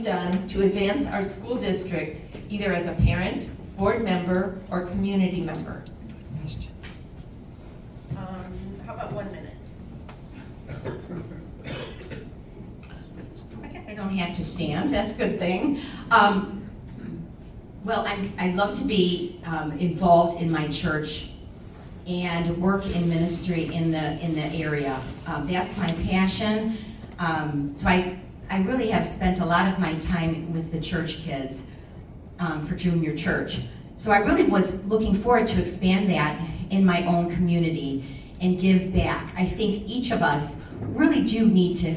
done to advance our school district, either as a parent, board member, or community member? How about 1 minute? I guess I don't have to stand, that's a good thing. Well, I'd love to be involved in my church and work in ministry in the area. That's my passion. So I really have spent a lot of my time with the church kids for junior church. So I really was looking forward to expand that in my own community and give back. I think each of us really do need to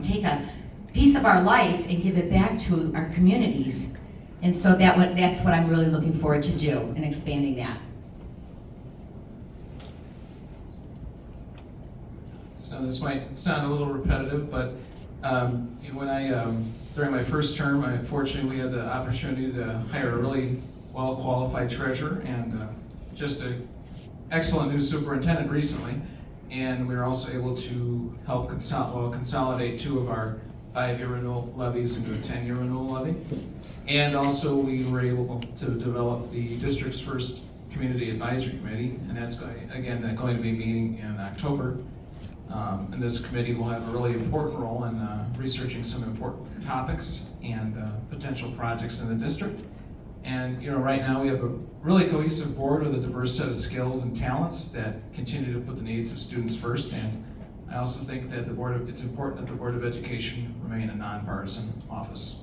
take a piece of our life and give it back to our communities. And so that's what I'm really looking forward to do and expanding that. So this might sound a little repetitive, but when during my first term, fortunately we had the opportunity to hire a really well-qualified treasurer and just an excellent new superintendent recently. And we were also able to help consolidate 2 of our 5-year renewal levies into a 10-year renewal levy. And also we were able to develop the district's first community advisory committee, and that's going to be meeting in October. And this committee will have a really important role in researching some important topics and potential projects in the district. And right now we have a really cohesive board with a diverse set of skills and talents that continue to put the needs of students first. And I also think that it's important that the Board of Education remain a nonpartisan office.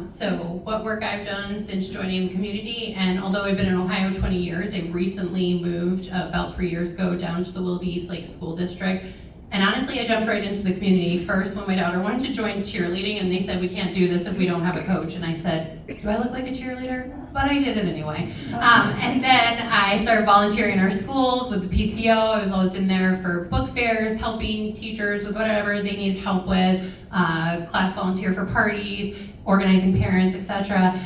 So what work I've done since joining the community, and although I've been in Ohio 20 years, I recently moved about 3 years ago down to the Willoughby-Eastlake School District. And honestly, I jumped right into the community first when my daughter wanted to join cheerleading, and they said, we can't do this if we don't have a coach. And I said, do I look like a cheerleader? But I did it anyway. And then I started volunteering in our schools with the PTO. I was always in there for book fairs, helping teachers with whatever they needed help with, class volunteer for parties, organizing parents, etc.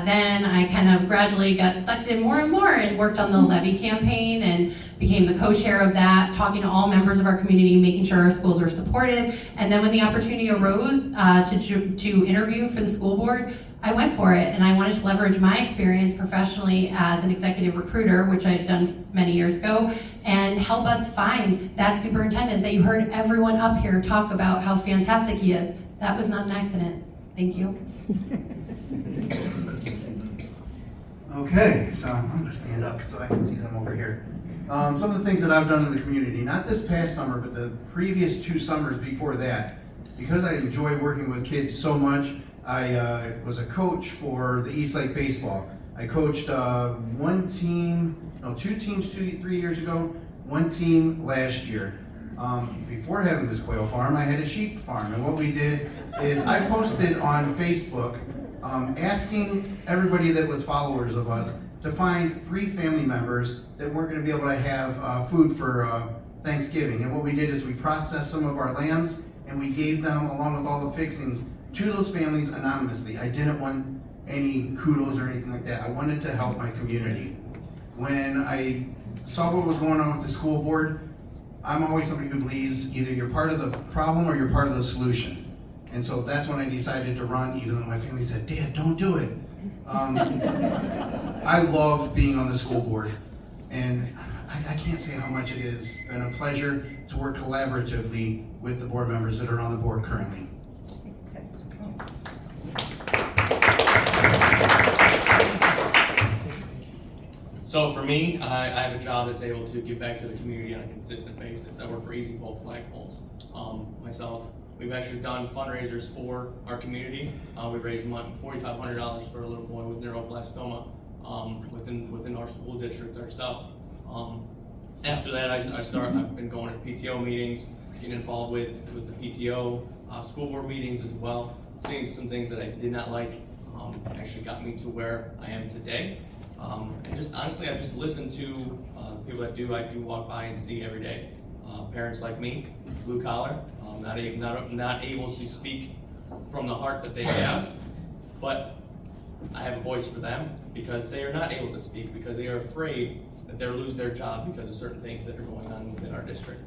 Then I kind of gradually got sucked in more and more and worked on the levy campaign and became the co-chair of that, talking to all members of our community, making sure our schools were supported. And then when the opportunity arose to interview for the school board, I went for it, and I wanted to leverage my experience professionally as an executive recruiter, which I had done many years ago, and help us find that superintendent that you heard everyone up here talk about how fantastic he is. That was not an accident. Thank you. Okay, so I'm going to stand up so I can see them over here. Some of the things that I've done in the community, not this past summer, but the previous 2 summers before that, because I enjoy working with kids so much, I was a coach for the Eastlake baseball. I coached 2 teams 3 years ago, 1 team last year. Before having this quail farm, I had a sheep farm, and what we did is I posted on Facebook asking everybody that was followers of us to find 3 family members that weren't going to be able to have food for Thanksgiving. And what we did is we processed some of our lambs and we gave them, along with all the fixings, to those families anonymously. I didn't want any kudos or anything like that. I wanted to help my community. When I saw what was going on with the school board, I'm always somebody who believes either you're part of the problem or you're part of the solution. And so that's when I decided to run, even though my family said, Dad, don't do it. I love being on the school board, and I can't say how much it has been a pleasure to work collaboratively with the board members that are on the board currently. So for me, I have a job that's able to give back to the community on a consistent basis. I work for Easy Bowl Flagpoles. Myself, we've actually done fundraisers for our community. We raised $4,500 for a little boy with neuroblastoma within our school district ourselves. After that, I've been going to PTO meetings, getting involved with the PTO, school board meetings as well. Seeing some things that I did not like actually got me to where I am today. And just honestly, I've just listened to the people I do walk by and see every day. Parents like me, blue collar, not able to speak from the heart that they have, but I have a voice for them because they are not able to speak because they are afraid that they'll lose their job because of certain things that are going on within our district.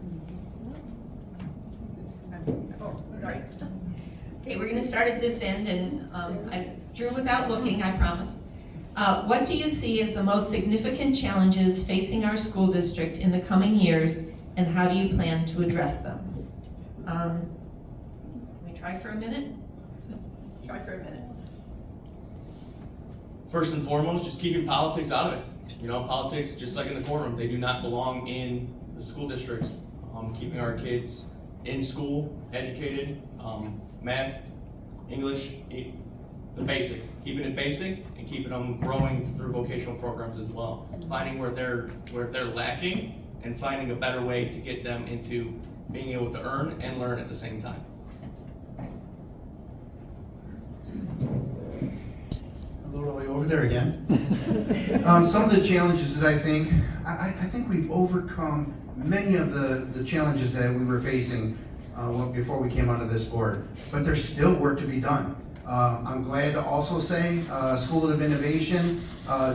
Sorry. Okay, we're gonna start at this end, and I drew without looking, I promise. What do you see as the most significant challenges facing our school district in the coming years, and how do you plan to address them? Can we try for a minute? Try for a minute. First and foremost, just keeping politics out of it. You know, politics, just like in the courtroom, they do not belong in the school districts. Keeping our kids in school, educated, math, English, the basics. Keeping it basic and keeping them growing through vocational programs as well. Finding where they're lacking and finding a better way to get them into being able to earn and learn at the same time. Literally over there again. Some of the challenges that I think we've overcome many of the challenges that we were facing before we came onto this board, but there's still work to be done. I'm glad to also say School of Innovation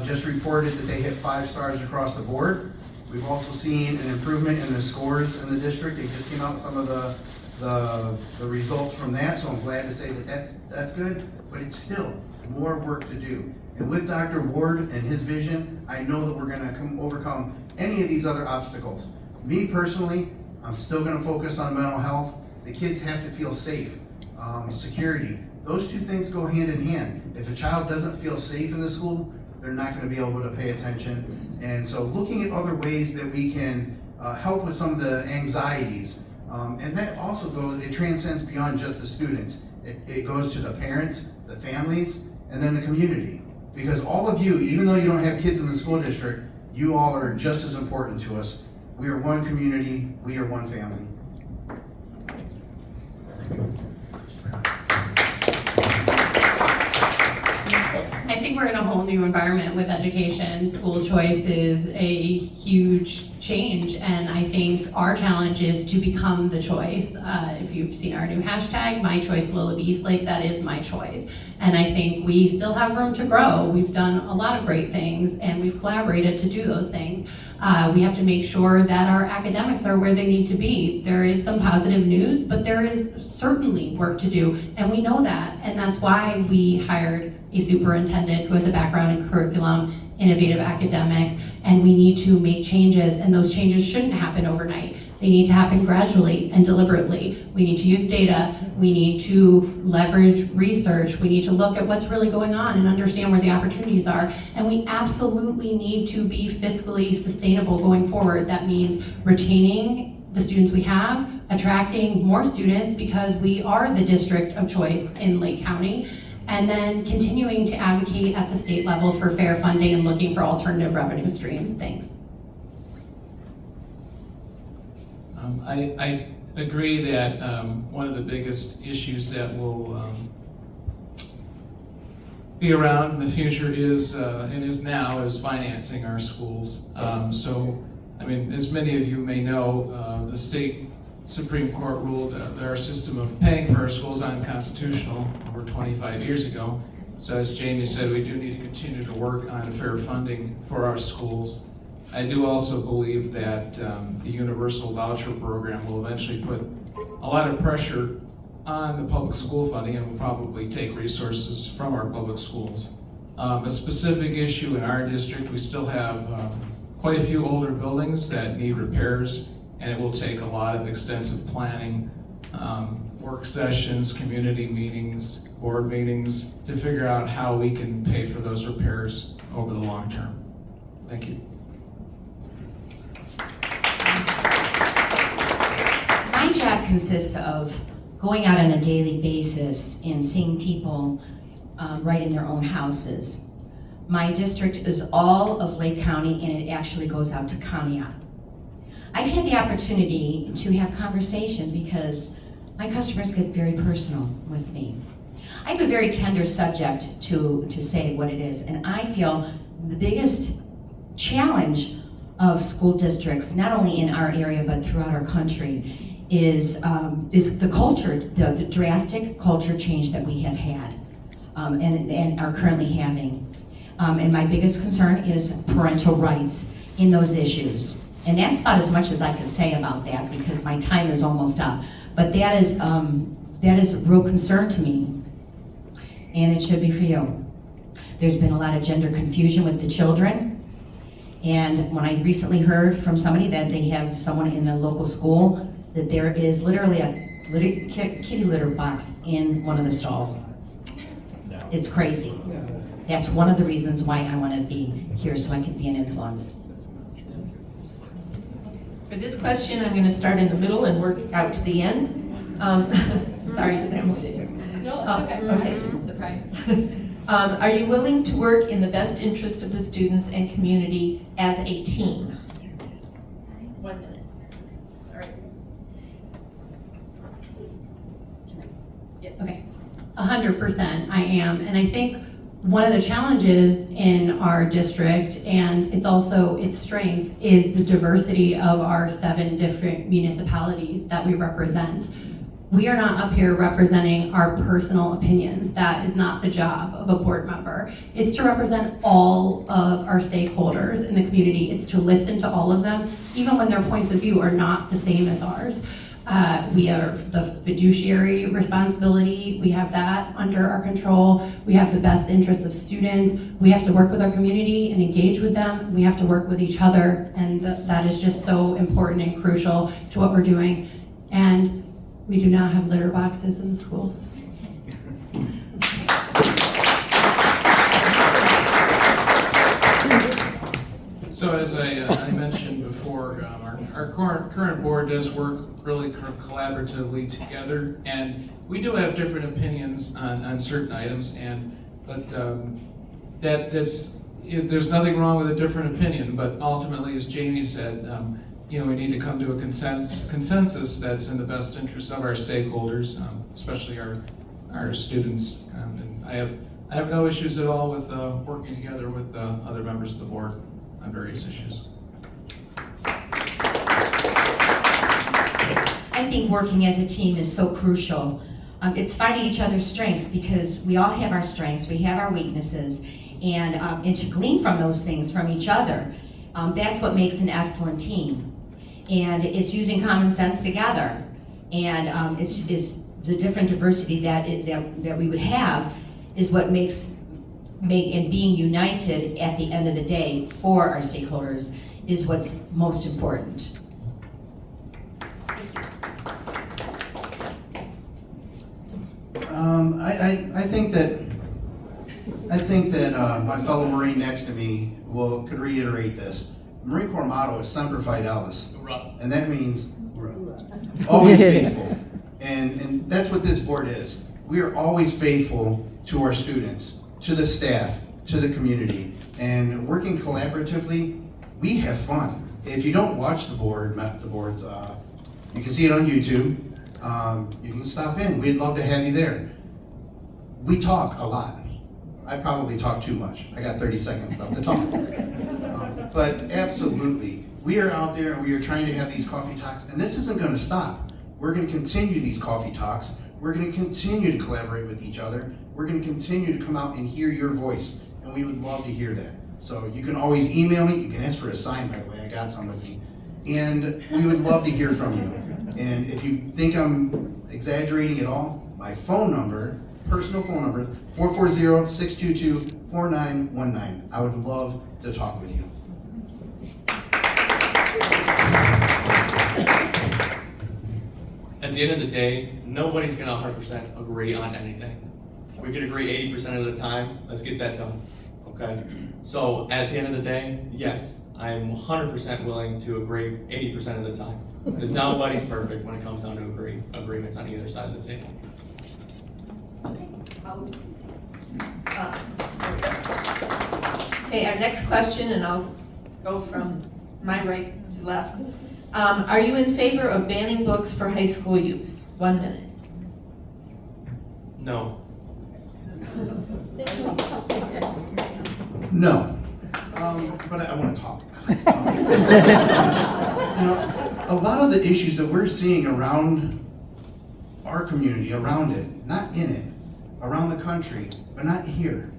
just reported that they hit 5 stars across the board. We've also seen an improvement in the scores in the district. They just came out with some of the results from that, so I'm glad to say that that's good, but it's still more work to do. And with Dr. Ward and his vision, I know that we're gonna overcome any of these other obstacles. Me personally, I'm still gonna focus on mental health. The kids have to feel safe, security. Those two things go hand in hand. If a child doesn't feel safe in the school, they're not gonna be able to pay attention. And so looking at other ways that we can help with some of the anxieties, and that also it transcends beyond just the students. It goes to the parents, the families, and then the community. Because all of you, even though you don't have kids in the school district, you all are just as important to us. We are one community, we are one family. I think we're in a whole new environment with education. School choice is a huge change, and I think our challenge is to become the choice. If you've seen our new hashtag, My Choice Willoughby-Eastlake, that is my choice. And I think we still have room to grow. We've done a lot of great things, and we've collaborated to do those things. We have to make sure that our academics are where they need to be. There is some positive news, but there is certainly work to do, and we know that. And that's why we hired a superintendent who has a background in curriculum, innovative academics, and we need to make changes, and those changes shouldn't happen overnight. They need to happen gradually and deliberately. We need to use data, we need to leverage research, we need to look at what's really going on and understand where the opportunities are, and we absolutely need to be fiscally sustainable going forward. That means retaining the students we have, attracting more students because we are the district of choice in Lake County, and then continuing to advocate at the state level for fair funding and looking for alternative revenue streams. Thanks. I agree that one of the biggest issues that will be around in the future is, and is now, is financing our schools. So, I mean, as many of you may know, the state Supreme Court ruled that our system of paying for our schools is unconstitutional over 25 years ago. So as Jamie said, we do need to continue to work on fair funding for our schools. I do also believe that the universal voucher program will eventually put a lot of pressure on the public school funding and will probably take resources from our public schools. A specific issue in our district, we still have quite a few older buildings that need repairs, and it will take a lot of extensive planning, work sessions, community meetings, board meetings to figure out how we can pay for those repairs over the long term. Thank you. My job consists of going out on a daily basis and seeing people right in their own houses. My district is all of Lake County, and it actually goes out to Conneaut. I've had the opportunity to have conversation because my customers get very personal with me. I have a very tender subject to say what it is, and I feel the biggest challenge of school districts, not only in our area but throughout our country, is the culture, the drastic culture change that we have had and are currently having. And my biggest concern is parental rights in those issues. And that's about as much as I can say about that because my time is almost up. But that is that is a real concern to me, and it should be for you. There's been a lot of gender confusion with the children, and when I recently heard from somebody that they have someone in a local school, that there is literally a kitty litter box in one of the stalls. It's crazy. That's one of the reasons why I want to be here, so I can be an influence. For this question, I'm going to start in the middle and work out to the end. Sorry, did I almost say there? No, Oh, it's okay. okay. I'm just surprised. Are you willing to work in the best interest of the students and community as a team? 1 minute. Sorry. Yes. Okay, 100% I am, and I think one of the challenges in our district, and it's also its strength, is the diversity of our 7 different municipalities that we represent. We are not up here representing our personal opinions. That is not the job of a board member. It's to represent all of our stakeholders in the community. It's to listen to all of them, even when their points of view are not the same as ours. We have the fiduciary responsibility. We have that under our control. We have the best interests of students. We have to work with our community and engage with them. We have to work with each other, and that is just so important and crucial to what we're doing. And we do not have litter boxes in the schools. So as I mentioned before, our current board does work really collaboratively together, and we do have different opinions on certain items, but there's nothing wrong with a different opinion, but ultimately, as Jamie said, we need to come to a consensus that's in the best interest of our stakeholders, especially our students. And I have no issues at all with working together with other members of the board on various issues. I think working as a team is so crucial. It's finding each other's strengths, because we all have our strengths, we have our weaknesses, and to glean from those things from each other. That's what makes an excellent team. And it's using common sense together. And it's the different diversity that we would have is what makes and being united at the end of the day for our stakeholders is what's most important. I think that my fellow Marine next to me could reiterate this. Marine Corps motto is Semper Fidelis, and that means we're always faithful. And that's what this board is. We are always faithful to our students, to the staff, to the community, and working collaboratively, we have fun. If you don't watch the boards, you can see it on YouTube. You can stop in. We'd love to have you there. We talk a lot. I probably talk too much. I got 30 seconds left to talk. But absolutely, we are out there and we are trying to have these coffee talks, and this isn't going to stop. We're going to continue these coffee talks. We're going to continue to collaborate with each other. We're going to continue to come out and hear your voice, and we would love to hear that. So you can always email me. You can ask for a sign, by the way. I got some with me. And we would love to hear from you. And if you think I'm exaggerating at all, my phone number, personal phone number, 440-622-4919. I would love to talk with you. At the end of the day, nobody's gonna 100% agree on anything. We could agree 80% of the time, let's get that done, okay? So at the end of the day, yes, I'm 100% willing to agree 80% of the time. Because nobody's perfect when it comes down to agreements on either side of the table. Okay, our next question, and I'll go from my right to left. Are you in favor of banning books for high school use? 1 minute. No. No. But I want to talk. A lot of the issues that we're seeing around our community, around it, not in it, around the country, but not here.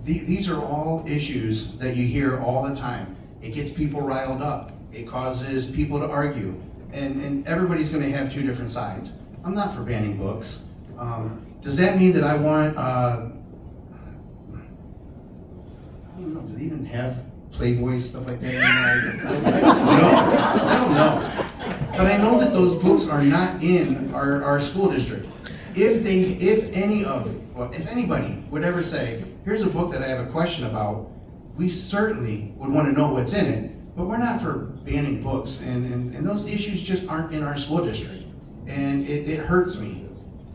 These are all issues that you hear all the time. It gets people riled up. It causes people to argue. And everybody's going to have two different sides. I'm not for banning books. Does that mean that I want, I don't know, do they even have Playboy, stuff like that anymore? I don't know. But I know that those books are not in our school district. If anybody would ever say, here's a book that I have a question about, we certainly would want to know what's in it, but we're not for banning books, and those issues just aren't in our school district. And it hurts me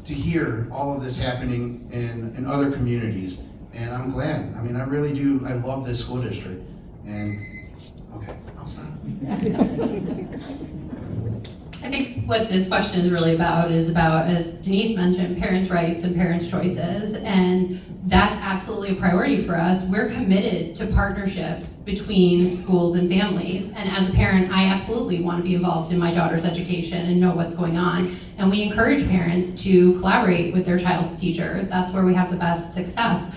to hear all of this happening in other communities, and I'm glad. I mean, I really do, I love this school district, and, okay, I'll stop. I think what this question is really about is about, as Denise mentioned, parents' rights and parents' choices, and that's absolutely a priority for us. We're committed to partnerships between schools and families, and as a parent, I absolutely want to be involved in my daughter's education and know what's going on, and we encourage parents to collaborate with their child's teacher. That's where we have the best success.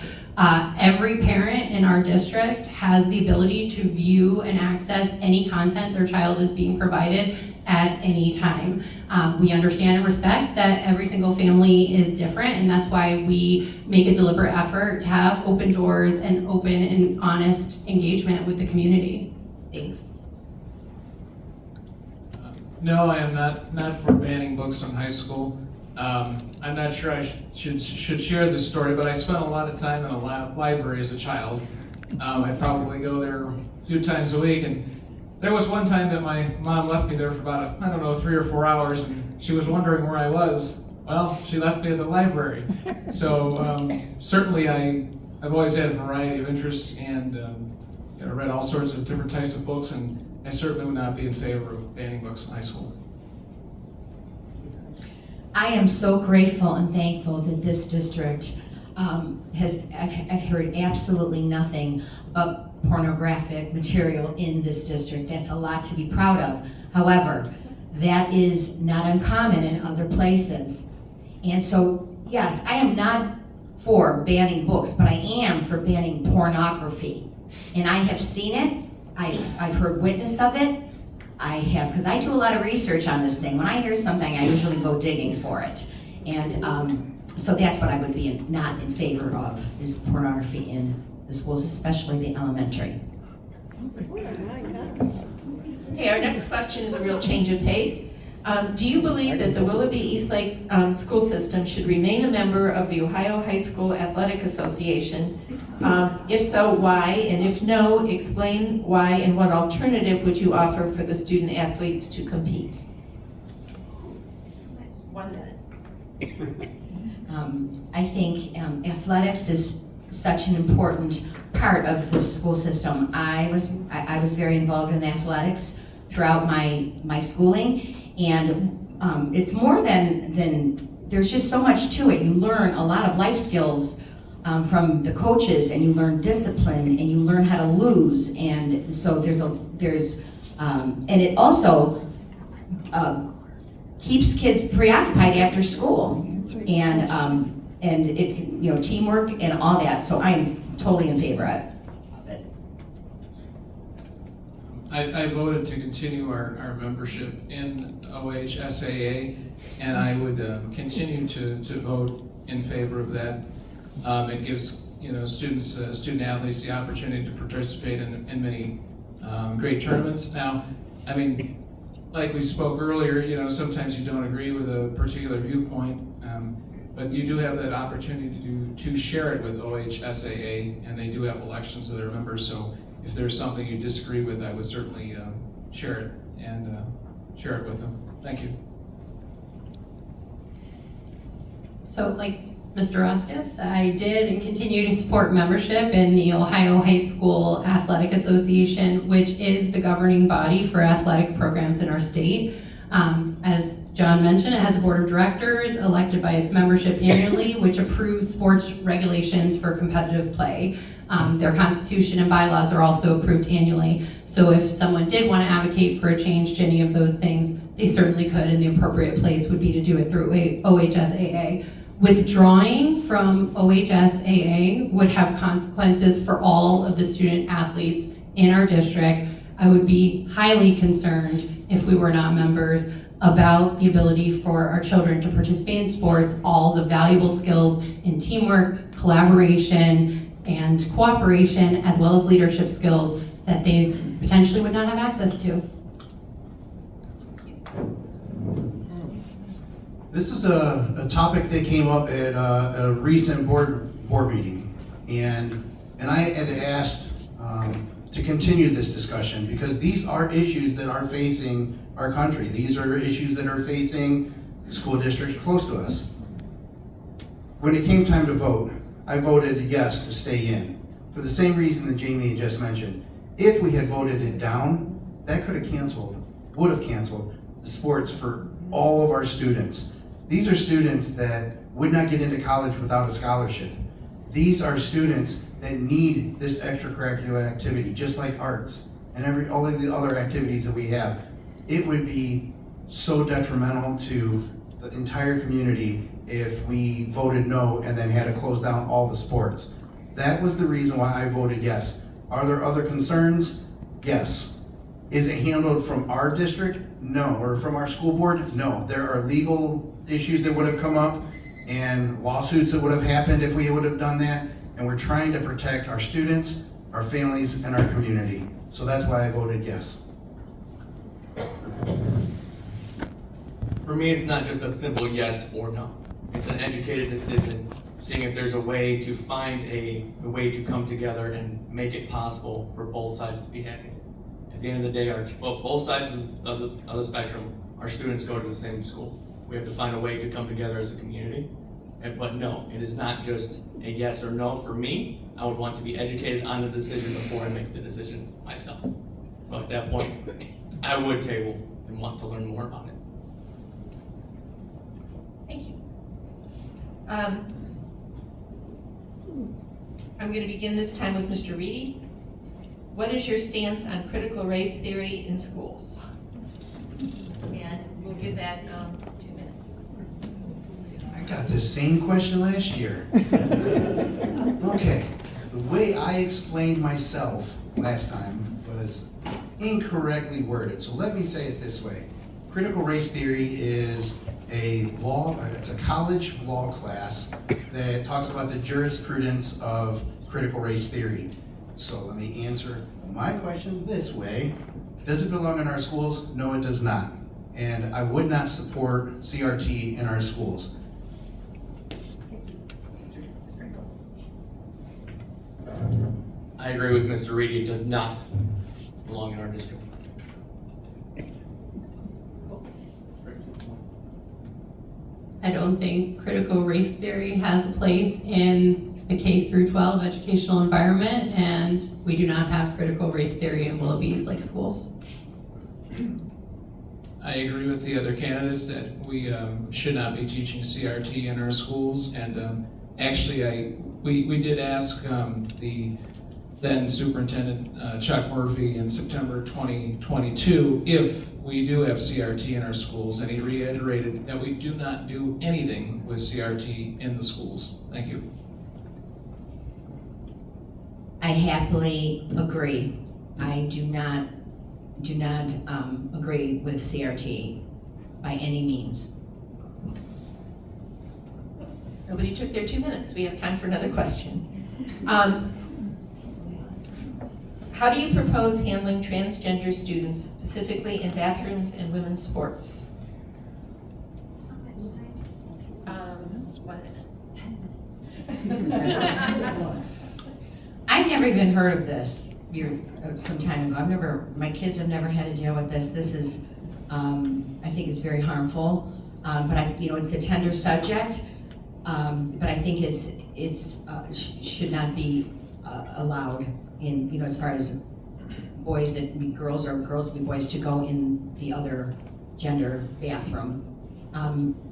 Every parent in our district has the ability to view and access any content their child is being provided at any time. We understand and respect that every single family is different, and that's why we make a deliberate effort to have open doors and open and honest engagement with the community. Thanks. No, I am not for banning books in high school. I'm not sure I should share this story, but I spent a lot of time in a library as a child. I'd probably go there a few times a week, and there was one time that my mom left me there for about, 3 or 4 hours, and she was wondering where I was. Well, she left me at the library. So certainly I've always had a variety of interests, and read all sorts of different types of books, and I certainly would not be in favor of banning books in high school. I am so grateful and thankful that this district I've heard absolutely nothing but pornographic material in this district. That's a lot to be proud of. However, that is not uncommon in other places. And so, yes, I am not for banning books, but I am for banning pornography. And I have seen it, I've heard witness of it, I have, because I do a lot of research on this thing. When I hear something, I usually go digging for it. And so that's what I would be not in favor of, is pornography in the schools, especially the elementary. Okay, our next question is a real change of pace. Do you believe that the Willoughby-Eastlake school system should remain a member of the Ohio High School Athletic Association? If so, why? And if no, explain why, and what alternative would you offer for the student athletes to compete? 1 minute. I think athletics is such an important part of the school system. I was very involved in athletics throughout my schooling, and it's more than there's just so much to it. You learn a lot of life skills from the coaches, and you learn discipline, and you learn how to lose, and so and it also keeps kids preoccupied after school, and it teamwork and all that. So I am totally in favor of it. I voted to continue our membership in OHSAA, and I would continue to vote in favor of that. It gives student athletes the opportunity to participate in many great tournaments. Now, I mean, like we spoke earlier, sometimes you don't agree with a particular viewpoint, but you do have that opportunity to share it with OHSAA, and they do have elections of their members. So if there's something you disagree with, I would certainly share it and share it with them. Thank you. So, like Mr. Roskis, I did and continue to support membership in the Ohio High School Athletic Association, which is the governing body for athletic programs in our state. As John mentioned, it has a board of directors elected by its membership annually, which approves sports regulations for competitive play. Their constitution and bylaws are also approved annually. So if someone did want to advocate for a change to any of those things, they certainly could, and the appropriate place would be to do it through OHSAA. Withdrawing from OHSAA would have consequences for all of the student athletes in our district. I would be highly concerned if we were not members. about the ability for our children to participate in sports, all the valuable skills in teamwork, collaboration, and cooperation, as well as leadership skills that they potentially would not have access to. This is a topic that came up at a recent board meeting, and I had asked to continue this discussion because these are issues that are facing our country. These are issues that are facing school districts close to us. When it came time to vote, I voted yes to stay in for the same reason that Jamie had just mentioned. If we had voted it down, that would have canceled the sports for all of our students. These are students that would not get into college without a scholarship. These are students that need this extracurricular activity, just like arts and all of the other activities that we have. It would be so detrimental to the entire community if we voted no and then had to close down all the sports. That was the reason why I voted yes. Are there other concerns? Yes. Is it handled from our district? No. Or from our school board? No. There are legal issues that would have come up and lawsuits that would have happened if we would have done that. And we're trying to protect our students, our families, and our community. So that's why I voted yes. For me, it's not just a simple yes or no. It's an educated decision, seeing if there's a way to find a way to come together and make it possible for both sides to be happy. At the end of the day, both sides of the spectrum, our students go to the same school. We have to find a way to come together as a community. But no, it is not just a yes or no for me. I would want to be educated on the decision before I make the decision myself. So at that point, I would table and want to learn more about it. Thank you. I'm going to begin this time with Mr. Reedy. What is your stance on critical race theory in schools? And we'll give that 2 minutes. I got this same question last year. Okay, the way I explained myself last time was incorrectly worded. So let me say it this way. Critical race theory is it's a college law class that talks about the jurisprudence of critical race theory. So let me answer my question this way. Does it belong in our schools? No, it does not. And I would not support CRT in our schools. I agree with Mr. Reedy. It does not belong in our district. I don't think critical race theory has a place in the K through 12 educational environment, and we do not have critical race theory in Willoughby-Eastlake schools. I agree with the other candidates that we should not be teaching CRT in our schools. And actually, we did ask the then Superintendent Chuck Murphy in September 2022 if we do have CRT in our schools, and he reiterated that we do not do anything with CRT in the schools. Thank you. I happily agree. I do not agree with CRT by any means. Nobody took their 2 minutes. We have time for another question. How do you propose handling transgender students, specifically in bathrooms and women's sports? 1 minute. I've never even heard of this some time ago. My kids have never had to deal with this. This is, I think it's very harmful. But it's a tender subject. But I think it's should not be allowed in, as far as boys that be girls or girls be boys to go in the other gender bathroom.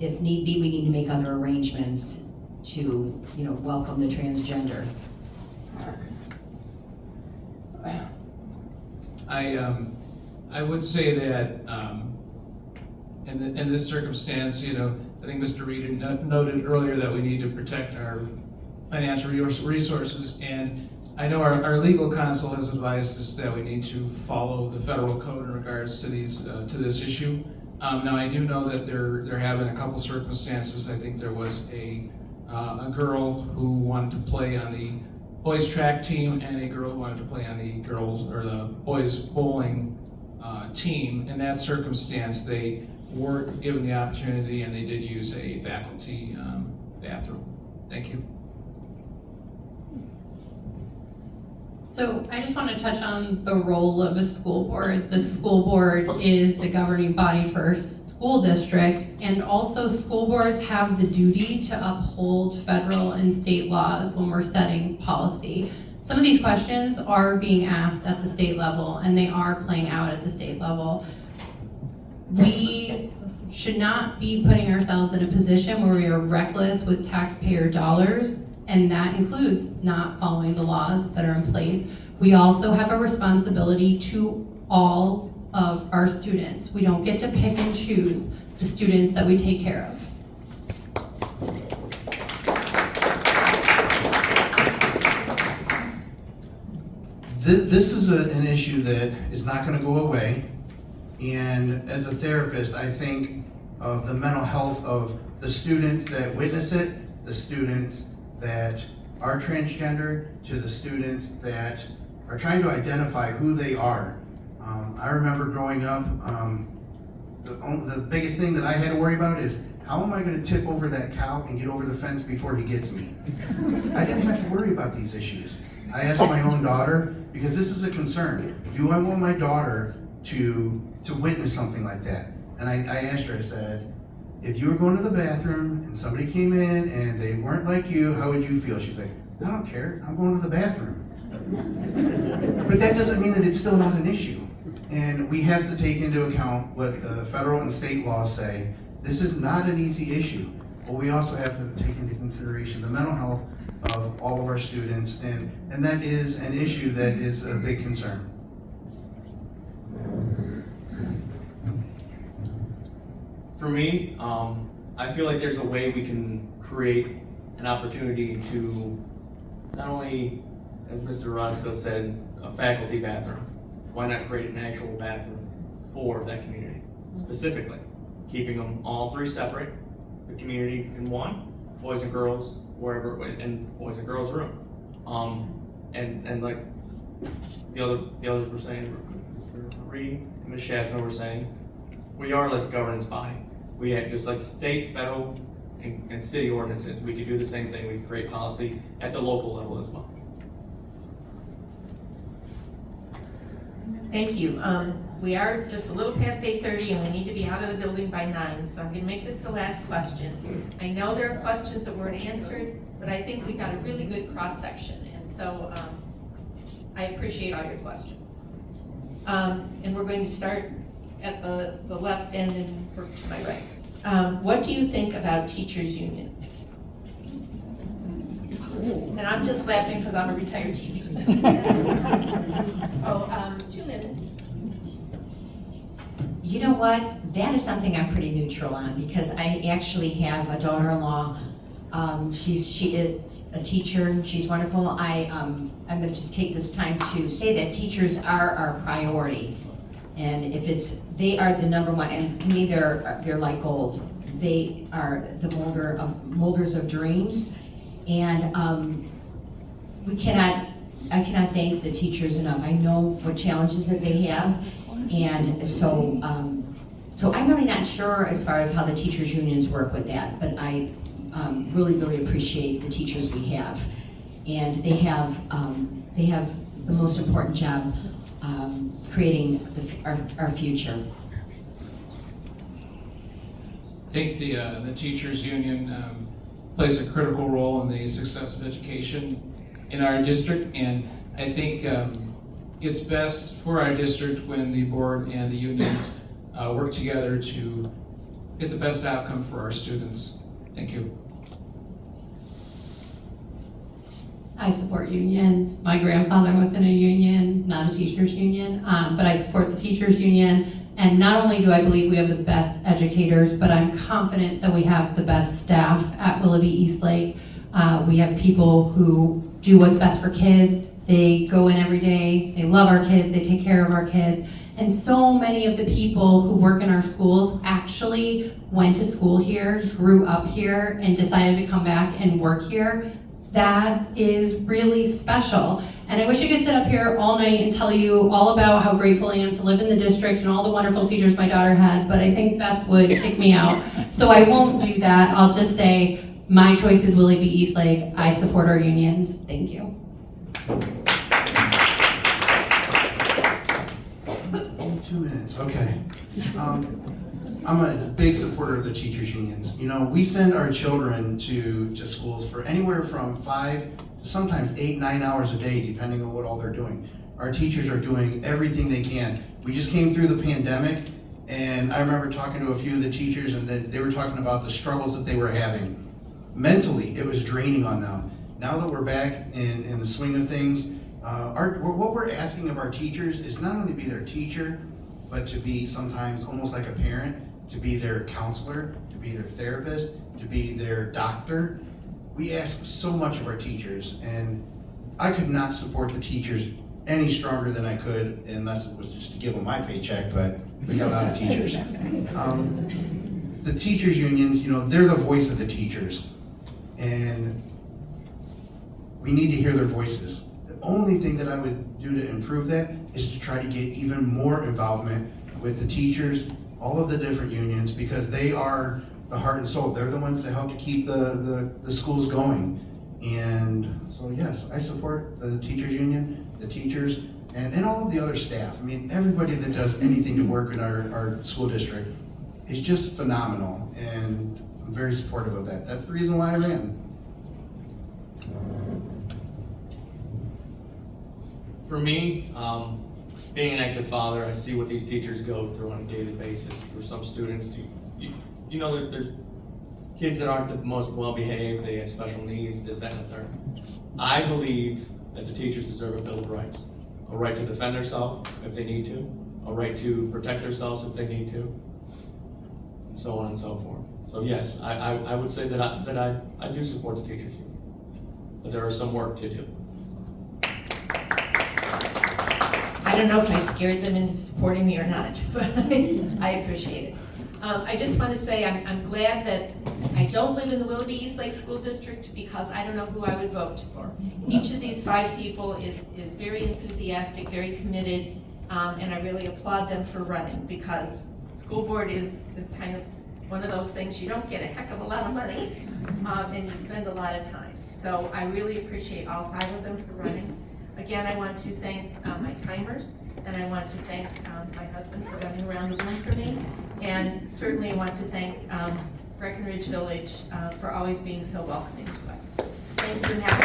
If need be, we need to make other arrangements to, welcome the transgender. I would say that in this circumstance, I think Mr. Reed noted earlier that we need to protect our financial resources, and I know our legal counsel has advised us that we need to follow the federal code in regards to this issue. Now, I do know that there have been a couple circumstances. I think there was a girl who wanted to play on the boys track team and a girl who wanted to play on the girls or the boys bowling team. In that circumstance, they were given the opportunity and they did use a faculty bathroom. Thank you. So I just want to touch on the role of a school board. The school board is the governing body for a school district, and also school boards have the duty to uphold federal and state laws when we're setting policy. Some of these questions are being asked at the state level, and they are playing out at the state level. We should not be putting ourselves in a position where we are reckless with taxpayer dollars, and that includes not following the laws that are in place. We also have a responsibility to all of our students. We don't get to pick and choose the students that we take care of. This is an issue that is not going to go away. And as a therapist, I think of the mental health of the students that witness it, the students that are transgender, to the students that are trying to identify who they are. I remember growing up, the biggest thing that I had to worry about is, how am I going to tip over that cow and get over the fence before he gets me? I didn't have to worry about these issues. I asked my own daughter, because this is a concern, do I want my daughter to witness something like that? And I asked her, I said, if you were going to the bathroom and somebody came in and they weren't like you, how would you feel? She's like, I don't care, I'm going to the bathroom. But that doesn't mean that it's still not an issue. And we have to take into account what the federal and state laws say. This is not an easy issue, but we also have to take into consideration the mental health of all of our students, and that is an issue that is a big concern. For me, I feel like there's a way we can create an opportunity to not only, as Mr. Roscoe said, a faculty bathroom. Why not create an actual bathroom for that community specifically? Keeping them all three separate, the community in one, boys and girls, wherever, in boys and girls room. And like the others were saying, Mr. Reed and Ms. Shatzman were saying, we are like a governance body. We have just like state, federal, and city ordinances. We could do the same thing. We could create policy at the local level as well. Thank you. We are just a little past 8:30 and we need to be out of the building by 9, so I'm gonna make this the last question. I know there are questions that weren't answered, but I think we got a really good cross-section, and so I appreciate all your questions. And we're going to start at the left end and work to my right. What do you think about teachers' unions? And I'm just laughing because I'm a retired teacher. So, 2 minutes. You know what? That is something I'm pretty neutral on, because I actually have a daughter-in-law. She is a teacher and she's wonderful. I'm going to just take this time to say that teachers are our priority. And they are the number one, and to me they're like gold. They are the molders of dreams. And I cannot thank the teachers enough. I know what challenges that they have, and so I'm really not sure as far as how the teachers unions work with that, but I really appreciate the teachers we have, and they have the most important job creating our future. I think the teachers union plays a critical role in the success of education in our district, and I think it's best for our district when the board and the unions work together to get the best outcome for our students. Thank you. I support unions. My grandfather was in a union, not a teachers union, but I support the teachers union. And not only do I believe we have the best educators, but I'm confident that we have the best staff at Willoughby-Eastlake. We have people who do what's best for kids. They go in every day, they love our kids, they take care of our kids, And so many of the people who work in our schools actually went to school here, grew up here, and decided to come back and work here. That is really special. And I wish I could sit up here all night and tell you all about how grateful I am to live in the district and all the wonderful teachers my daughter had, but I think Beth would kick me out. So I won't do that. I'll just say, my choice is Willoughby-Eastlake. I support our unions. Thank you. 2 minutes, okay. I'm a big supporter of the teachers' unions. You know, we send our children to schools for anywhere from 5 to sometimes 8, 9 hours a day, depending on what all they're doing. Our teachers are doing everything they can. We just came through the pandemic, and I remember talking to a few of the teachers, and they were talking about the struggles that they were having. Mentally, it was draining on them. Now that we're back in the swing of things, what we're asking of our teachers is not only be their teacher, but to be sometimes almost like a parent, to be their counselor, to be their therapist, to be their doctor. We ask so much of our teachers, and I could not support the teachers any stronger than I could, unless it was just to give them my paycheck, but we got a lot of teachers. The teachers' unions, you know, they're the voice of the teachers, and we need to hear their voices. The only thing that I would do to improve that is to try to get even more involvement with the teachers, all of the different unions, because they are the heart and soul. They're the ones that help to keep the schools going. And so yes, I support the teachers union, the teachers, and all of the other staff. I mean, everybody that does anything to work in our school district is just phenomenal, and I'm very supportive of that. That's the reason why I ran. For me, being an active father, I see what these teachers go through on a daily basis. For some students, you know, there's kids that aren't the most well-behaved, they have special needs, this, that, and the third. I believe that the teachers deserve a Bill of Rights. A right to defend themselves if they need to, a right to protect themselves if they need to, and so on and so forth. So yes, I would say that I do support the teachers union, but there is some work to do. I don't know if I scared them into supporting me or not, but I appreciate it. I just want to say I'm glad that I don't live in the Willoughby-Eastlake School District, because I don't know who I would vote for. Each of these 5 people is very enthusiastic, very committed, and I really applaud them for running, because school board is kind of one of those things, you don't get a heck of a lot of money, and you spend a lot of time. So I really appreciate all 5 of them for running. Again, I want to thank my timers, and I want to thank my husband for running around the room for me, and certainly I want to thank Breckenridge Village for always being so welcoming to us. Thank you, and have